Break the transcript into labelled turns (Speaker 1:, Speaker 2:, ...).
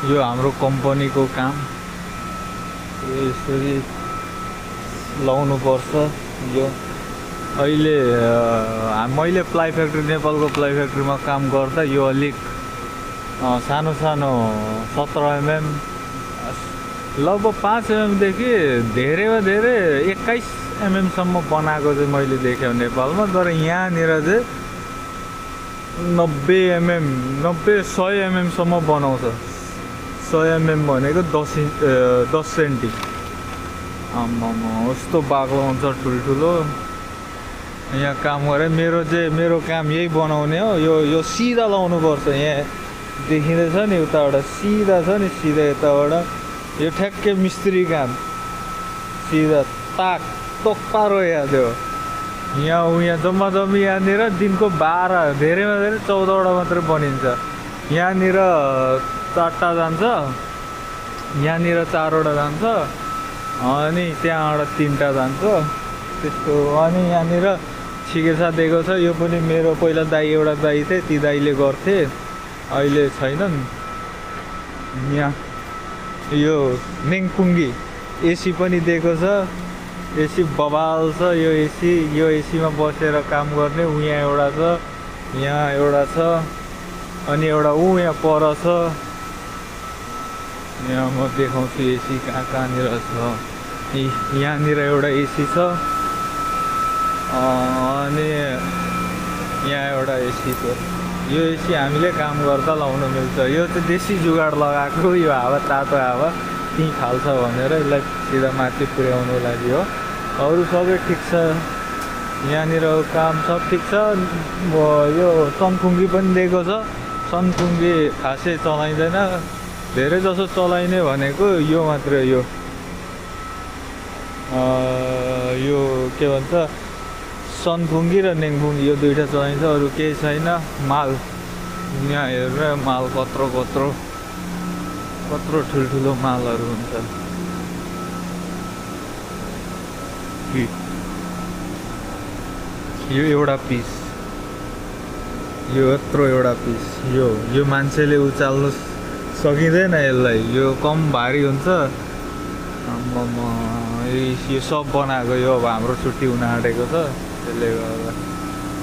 Speaker 1: यो हाम्रो कम्पनीको काम यसरी लाउनुपर्छ। यो अहिले मैले प्लाई फ्याक्ट्री, नेपालको प्लाई फ्याक्ट्रीमा काम गर्दा यो अलिक सानो सानो 17 mm, लगभग 5 mm देखि धेरैमा धेरै 21 mm सम्म बनाएको चाहिँ मैले देखेँ नेपालमा। तर यहाँनिर चाहिँ 90 mm 100 mm सम्म बनाउँछ। 100 mm भनेको 10 सेन्टी। आम्मामा कस्तो बाक्लो हुन्छ ठुल्ठुलो। यहाँ काम गरेँ। मेरो काम यही बनाउने हो। यो सिधा लाउनुपर्छ। यहाँ देखिँदैछ नि उताबाट सिधा छ नि, सिधा यताबाट यो ठ्याक्कै मिस्त्री काम सिधा ताक तोक पारो याद्यो। यहाँ जम्मा जम्मी यहाँनिर दिनको 12 धेरैमा धेरै 14वटा मात्रै बनिन्छ। यहाँनिर 4टा जान्छ, यहाँनिर 4वटा जान्छ, अनि त्यहाँबाट 3टा जान्छ त्यस्तो। अनि यहाँनिर ठिकै दिएको छ। यो पनि मेरो पहिला एउटा दाइ थिए, ती दाइले गर्थे, अहिले छैनन्। यहाँ यो नेङपुङ्गी एसी पनि दिएको छ। एसी बबाल छ यो एसीमा बसेर काम गर्ने। यहाँ एउटा छ, यहाँ एउटा छ, अनि एउटा यहाँ पर छ। यहाँ म देखाउँछु एसी कहाँनिर छ। यहाँनिर एउटा एसी छ, अनि यहाँ एउटा एसी छ। यो एसी हामीले काम गर्दा लाउनु मिल्छ। यो चाहिँ देशी जुगाड लगाएको। यो हावा तातो हावा त्यहीँ फाल्छ भनेर यसलाई सिधा माथि पुर्याउनु लागि हो। अरू सबै ठिक छ। यहाँनिर काम सब ठिक छ। यो सनखुङ्गी पनि दिएको छ। सनखुङ्गी खासै चलाइँदैन। धेरै जसो चलाइने भनेको यो मात्रै। यो के भन्छ, सनखुङ्गी र नेङखुङ्गी यो दुईवटा चलाइन्छ। अरू केही छैन। माल यहाँ हेरेर माल कत्रो ठुल्ठुलो मालहरू हुन्छ। यो एउटा पिस, यो यत्रो एउटा पिस। यो मान्छेले उचाल्नु सकिँदैन यसलाई। यो कम भारी हुन्छ। यो सब बनाएको। यो अब हाम्रो छुट्टी हुन आँटेको छ, त्यसले गर्दा